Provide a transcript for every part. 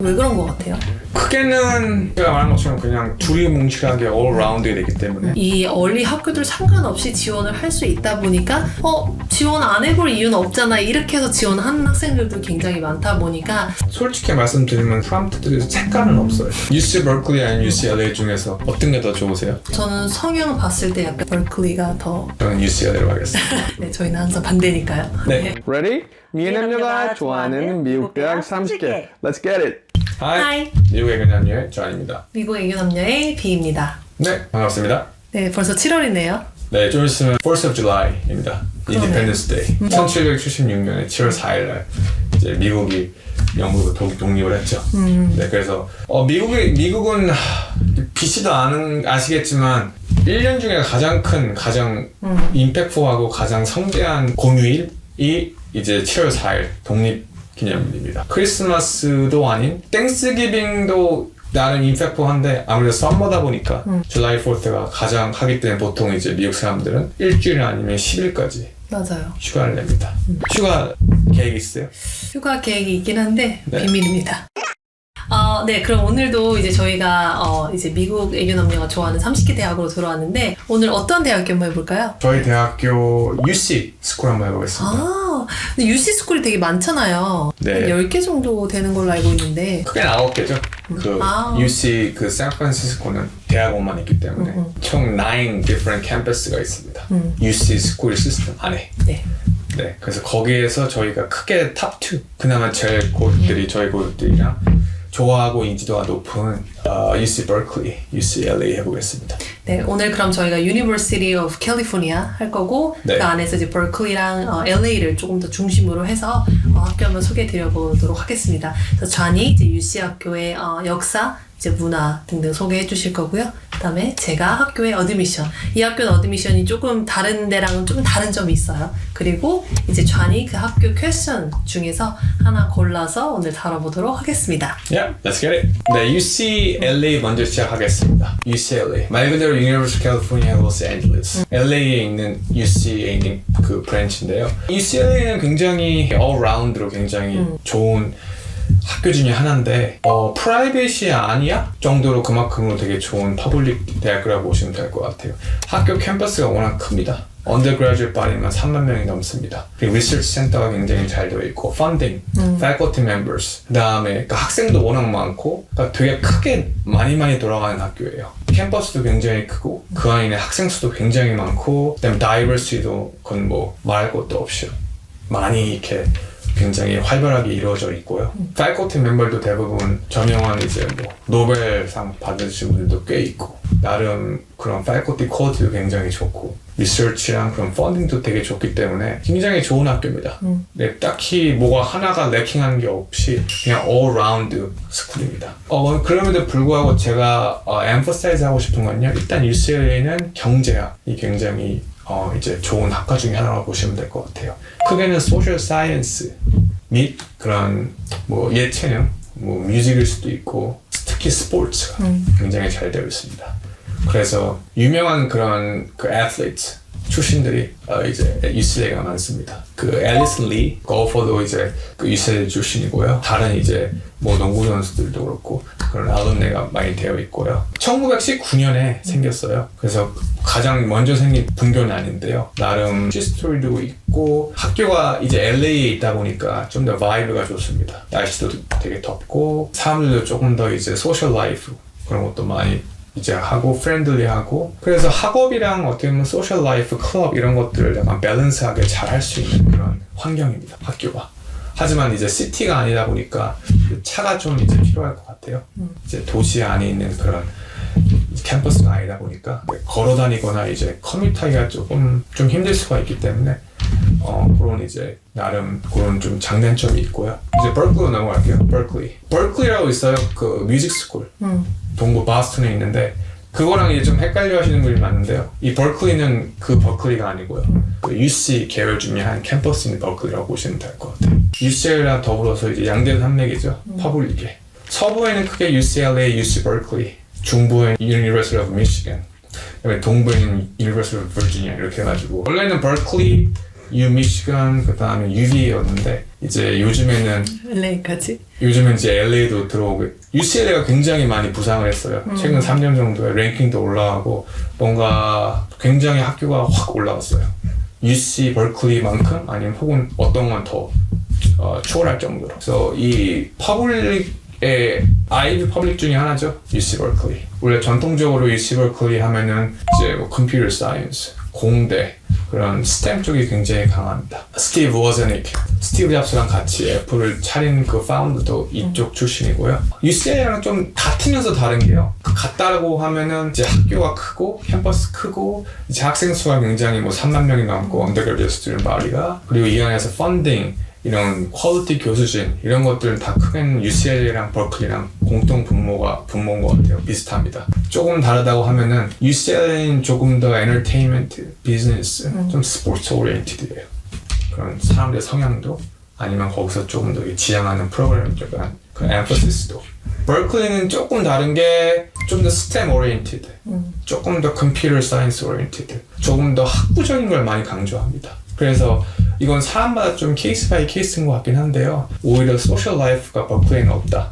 왜 그런 것 같아요? 크게는 제가 말한 것처럼 그냥 둘이 뭉실하게 all-round이 되기 때문에 이 얼리 학교들 상관없이 지원을 할 수 있다 보니까 지원 안 해볼 이유는 없잖아 이렇게 해서 지원하는 학생들도 굉장히 많다 보니까 솔직히 말씀드리면 사람들이 색깔은 없어요. UC Berkeley 아니면 UCLA 중에서 어떤 게 더 좋으세요? 저는 성향 봤을 때 약간 벌클리가 더 저는 UCLA로 가겠습니다. 네, 저희는 항상 반대니까요. 네. Ready? 미남녀가 좋아하는 미국 대학 30개. Let's get it! Hi. 미국의 그녀의 조안입니다. 미국 애교 남녀의 비입니다. 네, 반갑습니다. 네, 벌써 7월이네요. 네, 좀 있으면 4th of July입니다. Independence Day. 1776년에 7월 4일날 이제 미국이 영국으로 독립을 했죠. 네, 그래서 미국은 비시도 아시겠지만 1년 중에 가장 큰, 가장 임팩트하고 가장 성대한 공휴일이 이제 7월 4일 독립기념일입니다. 크리스마스도 아닌 땡스기빙도 나름 임팩트한데 아무래도 썸머다 보니까 July 4th가 가장 하기 때문에 보통 이제 미국 사람들은 일주일 아니면 10일까지 맞아요. 휴가를 냅니다. 휴가 계획 있어요? 휴가 계획이 있긴 한데 네. 비밀입니다. 네, 그럼 오늘도 이제 저희가 이제 미국 애교 남녀가 좋아하는 30개 대학으로 들어왔는데 오늘 어떤 대학교 한번 해볼까요? 저희 대학교 UC 스쿨 한번 해보겠습니다. 근데 UC 스쿨이 되게 많잖아요. 네. 한 10개 정도 되는 걸로 알고 있는데 크게 9개죠. UC 샌프란시스코는 대학원만 있기 때문에 총 9 different campus가 있습니다. UC 스쿨 시스템 안에. 네. 네, 그래서 거기에서 저희가 크게 탑2 그나마 제일 고들이 저희 고들이랑 좋아하고 인지도가 높은 UC Berkeley, UCLA 해보겠습니다. 네, 오늘 그럼 저희가 University of California 할 거고 네. 그 안에서 이제 Berkeley랑 LA를 조금 더 중심으로 해서 학교 한번 소개해 드려보도록 하겠습니다. 그래서 좌니 이제 UC 학교의 역사, 이제 문화 등등 소개해 주실 거고요. 그다음에 제가 학교의 어드미션. 이 학교는 어드미션이 조금 다른 데랑은 좀 다른 점이 있어요. 그리고 이제 좌니 그 학교 퀘스천 중에서 하나 골라서 오늘 다뤄보도록 하겠습니다. Yeah, let's get it. 네, UCLA 먼저 시작하겠습니다. UCLA 말 그대로 University of California, Los Angeles. LA에 있는 UC에 있는 그 브랜치인데요. UCLA는 굉장히 all-round로 굉장히 좋은 학교 중에 하나인데 프라이빗이 아니야? 정도로 그만큼으로 되게 좋은 퍼블릭 대학교라고 보시면 될 것 같아요. 학교 캠퍼스가 워낙 큽니다. 언더그래주에이트 바디만 3만 명이 넘습니다. 그리고 리서치 센터가 굉장히 잘 되어 있고 펀딩, faculty members, 그다음에 그러니까 학생도 워낙 많고 그러니까 되게 크게 많이 돌아가는 학교예요. 캠퍼스도 굉장히 크고 그 안에 학생 수도 굉장히 많고 그다음에 다이버시티도 그건 뭐 말할 것도 없이 많이 이렇게 굉장히 활발하게 이루어져 있고요. faculty 멤버도 대부분 저명한 이제 뭐 노벨상 받으신 분들도 꽤 있고 나름 그런 faculty 퀄리티도 굉장히 좋고 리서치랑 그런 펀딩도 되게 좋기 때문에 굉장히 좋은 학교입니다. 네, 딱히 뭐가 하나가 래킹하는 게 없이 그냥 all round 스쿨입니다. 그럼에도 불구하고 제가 emphasize 하고 싶은 건요. 일단 UCLA는 경제학이 굉장히 이제 좋은 학과 중에 하나라고 보시면 될 것 같아요. 크게는 social science 및 그런 뭐 예체능, 뭐 뮤직일 수도 있고 특히 스포츠가 굉장히 잘 되어 있습니다. 그래서 유명한 그런 그 athletes 출신들이 이제 UCLA가 많습니다. 그 앨리슨 리 골퍼도 이제 그 UCLA 출신이고요. 다른 이제 뭐 농구 선수들도 그렇고 그런 알룸니가 많이 되어 있고요. 1919년에 생겼어요. 그래서 가장 먼저 생긴 분교는 아닌데요. 나름 히스토리도 있고 학교가 이제 LA에 있다 보니까 좀 더 바이브가 좋습니다. 날씨도 되게 덥고 사람들도 조금 더 이제 소셜 라이프 그런 것도 많이 이제 하고 프렌들리하고 그래서 학업이랑 어떻게 보면 소셜 라이프, 클럽 이런 것들을 약간 밸런스하게 잘 할 수 있는 그런 환경입니다. 학교가. 하지만 이제 시티가 아니다 보니까 차가 좀 이제 필요할 것 같아요. 이제 도시 안에 있는 그런 캠퍼스가 아니다 보니까 걸어 다니거나 이제 커뮤니티가 조금 좀 힘들 수가 있기 때문에 그런 이제 나름 그런 좀 장단점이 있고요. 이제 버클리로 넘어갈게요. 버클리라고 있어요. 그 뮤직 스쿨. 동부 바스턴에 있는데 그거랑 이제 좀 헷갈려 하시는 분이 많은데요. 이 버클리는 그 버클리가 아니고요. 그 UC 계열 중에 한 캠퍼스인 버클리라고 보시면 될 것 같아요. UCLA랑 더불어서 이제 양대 산맥이죠. 퍼블릭에. 서부에는 크게 UCLA, UC Berkeley, 중부에는 University of Michigan, 그다음에 동부에는 University of Virginia 이렇게 해가지고 원래는 버클리 U 미시간, 그 다음에 UV였는데 이제 요즘에는 LA까지. 이제 LA도 들어오고 UCLA가 굉장히 많이 부상을 했어요. 최근 3년 정도에 랭킹도 올라가고 뭔가 굉장히 학교가 확 올라갔어요. UC 버클리만큼 아니면 혹은 어떤 건 더 초월할 정도로. 그래서 이 퍼블릭의 아이비 퍼블릭 중에 하나죠. UC 버클리. 원래 전통적으로 UC 버클리 하면은 이제 뭐 컴퓨터 사이언스, 공대 그런 스템 쪽이 굉장히 강합니다. 스티브 워즈니크, 스티브 잡스랑 같이 애플을 차린 그 파운더도 이쪽 출신이고요. UCLA랑 좀 같으면서 다른 게요. 같다고 하면은 이제 학교가 크고 캠퍼스 크고 이제 학생 수가 굉장히 뭐 3만 명이 넘고 언더그래듀에이트 스튜던트 바디가 그리고 이 안에서 펀딩 이런 퀄리티 교수진 이런 것들은 다 크게는 UCLA랑 버클리랑 공통 분모인 것 같아요. 비슷합니다. 조금 다르다고 하면은 UCLA는 조금 더 엔터테인먼트, 비즈니스, 좀 스포츠 오리엔티드예요. 그런 사람들의 성향도 아니면 거기서 조금 더 지향하는 프로그램 약간 그 엠퍼시스도. 버클리는 조금 다른 게 좀 더 스템 오리엔티드, 조금 더 컴퓨터 사이언스 오리엔티드, 조금 더 학구적인 걸 많이 강조합니다. 그래서 이건 사람마다 좀 케이스 바이 케이스인 것 같긴 한데요. 오히려 소셜 라이프가 버클리는 없다.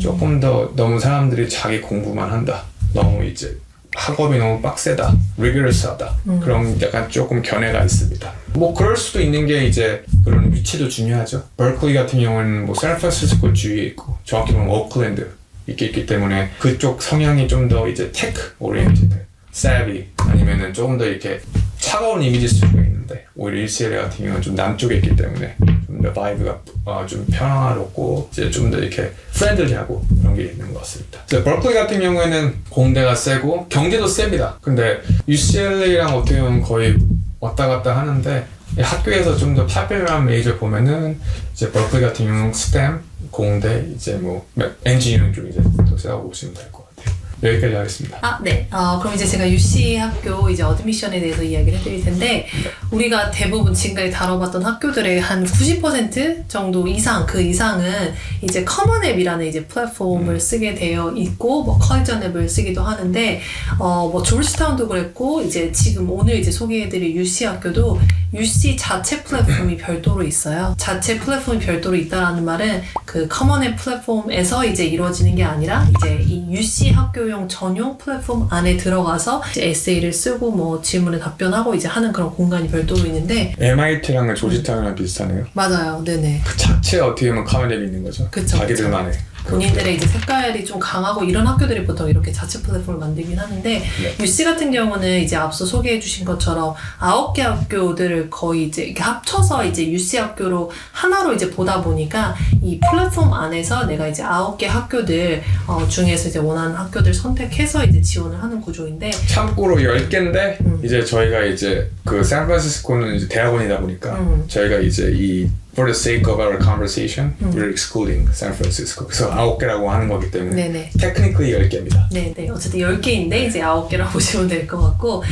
조금 더 너무 사람들이 자기 공부만 한다. 너무 이제 학업이 너무 빡세다. 리그러스하다. 그런 약간 조금 견해가 있습니다. 뭐 그럴 수도 있는 게 이제 그런 위치도 중요하죠. 버클리 같은 경우는 뭐 샌프란시스코 주위에 있고 정확히 보면 오클랜드 있기 때문에 그쪽 성향이 좀 더 이제 테크 오리엔티드, savvy 아니면은 조금 더 이렇게 차가운 이미지일 수가 있는데 오히려 UCLA 같은 경우는 좀 남쪽에 있기 때문에 좀 더 바이브가 좀 평화롭고 이제 좀 더 이렇게 프렌들리하고 그런 게 있는 것 같습니다. 버클리 같은 경우에는 공대가 세고 경제도 셉니다. 근데 UCLA랑 어떻게 보면 거의 왔다 갔다 하는데 학교에서 좀 더 파퓰러한 메이저 보면은 이제 버클리 같은 경우는 스템, 공대, 이제 뭐 엔지니어링 쪽 이제 더 세다고 보시면 될 것 같아요. 여기까지 하겠습니다. 아, 네. 그럼 이제 제가 UC 학교 이제 어드미션에 대해서 이야기를 해드릴 텐데, 우리가 대부분 지금까지 다뤄봤던 학교들의 한 90% 정도 이상, 그 이상은 이제 커먼 앱이라는 이제 플랫폼을 쓰게 되어 있고, 뭐 컬전 앱을 쓰기도 하는데, 뭐 조지타운도 그랬고, 이제 지금 오늘 이제 소개해드릴 UC 학교도 UC 자체 플랫폼이 별도로 있어요. 자체 플랫폼이 별도로 있다라는 말은 그 커먼 앱 플랫폼에서 이제 이루어지는 게 아니라 이제 이 UC 학교용 전용 플랫폼 안에 들어가서 이제 에세이를 쓰고 뭐 질문에 답변하고 이제 하는 그런 공간이 별도로 있는데 MIT랑 조지타운이랑 비슷하네요. 맞아요. 네네. 그 자체가 어떻게 보면 커먼 앱이 있는 거죠. 그쵸, 자기들만의. 본인들의 이제 색깔이 좀 강하고 이런 학교들이 보통 이렇게 자체 플랫폼을 만들긴 하는데 UC 같은 경우는 이제 앞서 소개해 주신 것처럼 9개 학교들을 거의 이제 이렇게 합쳐서 이제 UC 학교로 하나로 이제 보다 보니까 이 플랫폼 안에서 내가 이제 9개 학교들 중에서 이제 원하는 학교들 선택해서 이제 지원을 하는 구조인데 참고로 10개인데 이제 저희가 이제 그 샌프란시스코는 이제 대학원이다 보니까 저희가 이제 이 for the sake of our conversation, we're excluding San Francisco. 그래서 9개라고 하는 거기 때문에 네네. technically 10개입니다. 네네. 어쨌든 10개인데 이제 9개라고 보시면 될 것 같고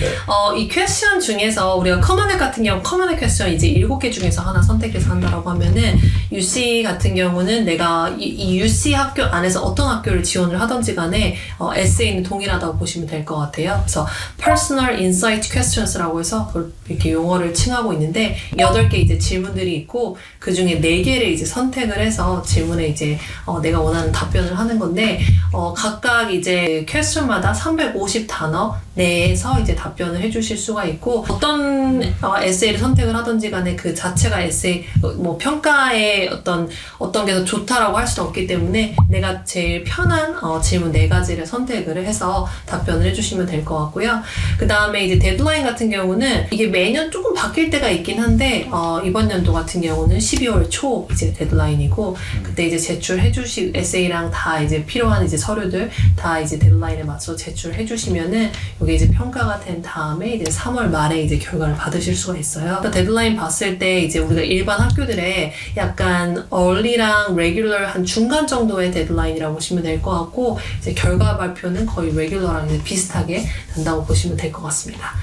이 퀘스천 중에서 우리가 커먼 앱 같은 경우 커먼 앱 퀘스천 이제 7개 중에서 하나 선택해서 한다라고 하면은 UC 같은 경우는 내가 이 UC 학교 안에서 어떤 학교를 지원을 하던지 간에 에세이는 동일하다고 보시면 될 것 같아요. 그래서 Personal Insight Questions라고 해서 이렇게 용어를 칭하고 있는데 8개 이제 질문들이 있고 그 중에 4개를 이제 선택을 해서 질문에 이제 내가 원하는 답변을 하는 건데 각각 이제 퀘스천마다 350단어 내에서 이제 답변을 해주실 수가 있고 어떤 에세이를 선택을 하든지 간에 그 자체가 에세이 뭐 평가에 어떤 게 더 좋다라고 할 수는 없기 때문에 내가 제일 편한 질문 4가지를 선택을 해서 답변을 해주시면 될 것 같고요. 그 다음에 이제 데드라인 같은 경우는 이게 매년 조금 바뀔 때가 있긴 한데 이번 연도 같은 경우는 12월 초 이제 데드라인이고 그때 이제 제출해 주실 에세이랑 다 이제 필요한 이제 서류들 다 이제 데드라인에 맞춰 제출해 주시면은 이게 이제 평가가 된 다음에 이제 3월 말에 이제 결과를 받으실 수가 있어요. 그러니까 데드라인 봤을 때 이제 우리가 일반 학교들의 약간 early랑 regular 한 중간 정도의 데드라인이라고 보시면 될 것 같고 이제 결과 발표는 거의 regular랑 이제 비슷하게 된다고 보시면 될 것 같습니다.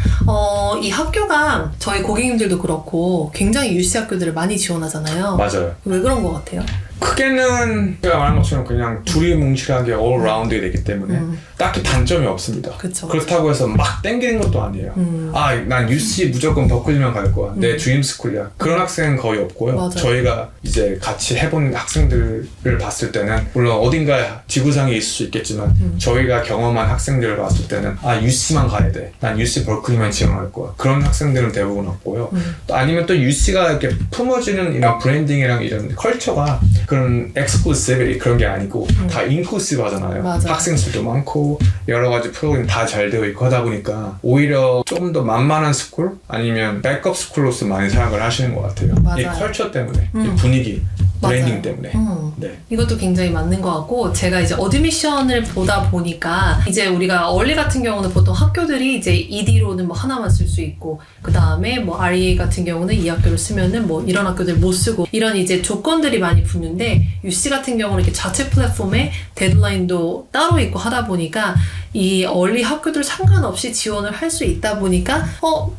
이 학교가 저희 고객님들도 그렇고 굉장히 UC 학교들을 많이 지원하잖아요. 맞아요. 왜 그런 것 같아요? 크게는 제가 말한 것처럼 그냥 둘이 뭉실하게 all-round이 되기 때문에 딱히 단점이 없습니다. 그쵸. 그렇다고 해서 막 땡기는 것도 아니에요. 아, 난 UC 무조건 버클리만 갈 거야. 내 드림스쿨이야. 그런 학생은 거의 없고요. 맞아요. 저희가 이제 같이 해본 학생들을 봤을 때는 물론 어딘가 지구상에 있을 수 있겠지만 저희가 경험한 학생들을 봤을 때는 아, UC만 가야 돼. 난 UC 버클리만 지원할 거야. 그런 학생들은 대부분 없고요. 또 아니면 또 UC가 이렇게 품어지는 이런 브랜딩이랑 이런 컬처가 그런 exclusivity 그런 게 아니고 다 inclusive 하잖아요. 맞아요. 학생 수도 많고 여러 가지 프로그램 다 잘 되어 있고 하다 보니까 오히려 좀 더 만만한 스쿨 아니면 백업 스쿨로서 많이 생각을 하시는 것 같아요. 맞아요. 이 컬처 때문에, 이 분위기, 브랜딩 맞아요. 때문에. 네. 이것도 굉장히 맞는 것 같고 제가 이제 어드미션을 보다 보니까 이제 우리가 얼리 같은 경우는 보통 학교들이 이제 ED로는 뭐 하나만 쓸 수 있고 그 다음에 뭐 REA 같은 경우는 이 학교를 쓰면은 뭐 이런 학교들 못 쓰고 이런 이제 조건들이 많이 붙는데 UC 같은 경우는 이렇게 자체 플랫폼에 데드라인도 따로 있고 하다 보니까 이 얼리 학교들 상관없이 지원을 할 수 있다 보니까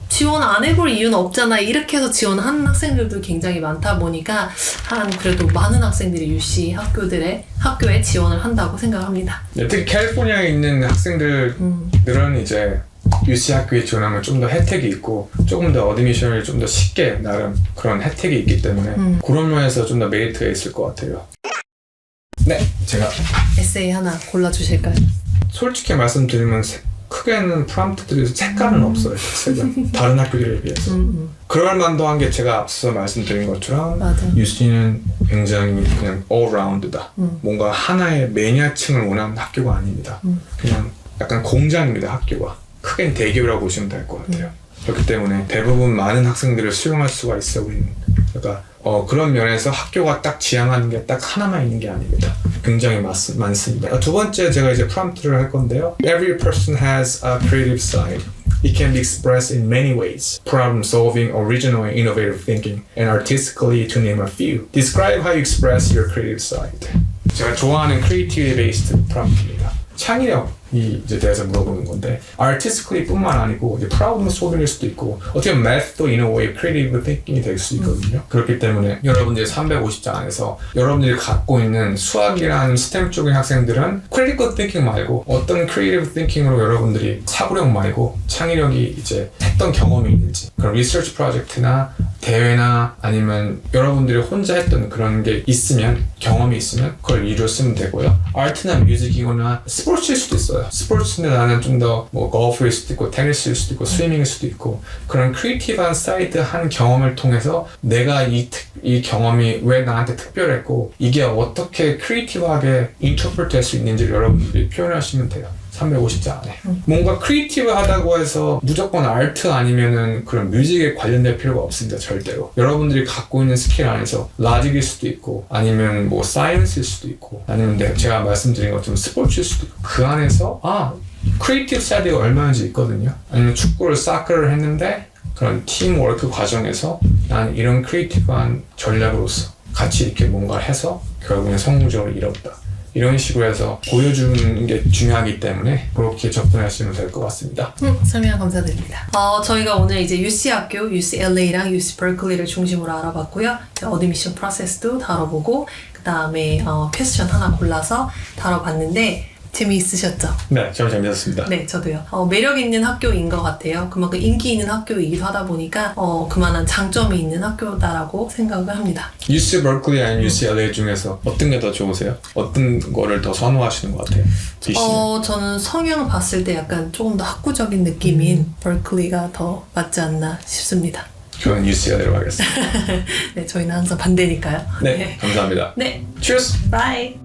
지원 안 해볼 이유는 없잖아 이렇게 해서 지원하는 학생들도 굉장히 많다 보니까 한 그래도 많은 학생들이 UC 학교에 지원을 한다고 생각합니다. 네, 특히 캘리포니아에 있는 학생들은 이제 UC 학교에 지원하면 좀 더 혜택이 있고 조금 더 어드미션을 좀 더 쉽게 나름 그런 혜택이 있기 때문에 그런 면에서 좀 더 메리트가 있을 것 같아요. 네, 제가 에세이 하나 골라주실까요? 솔직히 말씀드리면 크게는 프롬프트들이 색깔은 없어요. 색은 다른 학교들에 비해서. 그럴 만도 한 게 제가 앞서 말씀드린 것처럼 맞아. UC는 굉장히 그냥 allround다. 뭔가 하나의 매니아층을 원하는 학교가 아닙니다. 그냥 약간 공장입니다. 학교가. 크게는 대기업이라고 보시면 될 것 같아요. 그렇기 때문에 대부분 많은 학생들을 수용할 수가 있어 우리는. 그러니까 그런 면에서 학교가 딱 지향하는 게 딱 하나만 있는 게 아닙니다. 굉장히 많습니다. 두 번째 제가 이제 프롬프트를 할 건데요. Every person has a creative side. It can be expressed in many ways. Problem solving, original and innovative thinking, and artistically to name a few. Describe how you express your creative side. 제가 좋아하는 creativity based 프롬프트입니다. 창의력이 이제 대해서 물어보는 건데 artistically 뿐만 아니고 이제 problem solving일 수도 있고 어떻게 보면 math도 in a way creative thinking이 될 수 있거든요. 그렇기 때문에 여러분들이 350장 안에서 여러분들이 갖고 있는 수학이라는 스템 쪽의 학생들은 critical thinking 말고 어떤 creative thinking으로 여러분들이 사고력 말고 창의력이 이제 했던 경험이 있는지 그런 리서치 프로젝트나 대회나 아니면 여러분들이 혼자 했던 그런 게 있으면 경험이 있으면 그걸 위주로 쓰면 되고요. 아트나 뮤직이거나 스포츠일 수도 있어요. 스포츠인데 나는 좀 더 뭐 골프일 수도 있고 테니스일 수도 있고 스위밍일 수도 있고 그런 크리에이티브한 사이드한 경험을 통해서 내가 이 경험이 왜 나한테 특별했고 이게 어떻게 크리에이티브하게 인터프레트 할 수 있는지를 여러분들이 표현하시면 돼요. 350자 안에. 뭔가 크리에이티브 하다고 해서 무조건 아트 아니면은 그런 뮤직에 관련될 필요가 없습니다. 절대로. 여러분들이 갖고 있는 스킬 안에서 라직일 수도 있고 아니면 뭐 사이언스일 수도 있고 아니면 제가 말씀드린 것처럼 스포츠일 수도 있고 그 안에서 크리에이티브 사이드가 얼마든지 있거든요. 아니면 축구를 사커를 했는데 그런 팀워크 과정에서 난 이런 크리에이티브한 전략으로서 같이 이렇게 뭔가 해서 결국엔 성공적으로 이뤘다. 이런 식으로 해서 보여주는 게 중요하기 때문에 그렇게 접근하시면 될 것 같습니다. 설명 감사드립니다. 저희가 오늘 이제 UC 학교, UCLA랑 UC 버클리를 중심으로 알아봤고요. 어드미션 프로세스도 다뤄보고 그 다음에 퀘스천 하나 골라서 다뤄봤는데 재미있으셨죠? 네, 정말 재밌었습니다. 네, 저도요. 매력 있는 학교인 것 같아요. 그만큼 인기 있는 학교이기도 하다 보니까 그만한 장점이 있는 학교다라고 생각을 합니다. UC 버클리 아니면 UCLA 중에서 어떤 게 더 좋으세요? 어떤 거를 더 선호하시는 것 같아요? 저는 성향을 봤을 때 약간 조금 더 학구적인 느낌인 버클리가 더 맞지 않나 싶습니다. 저는 UCLA로 가겠습니다. 네, 저희는 항상 반대니까요. 네, 감사합니다. 네, Cheers! 바이!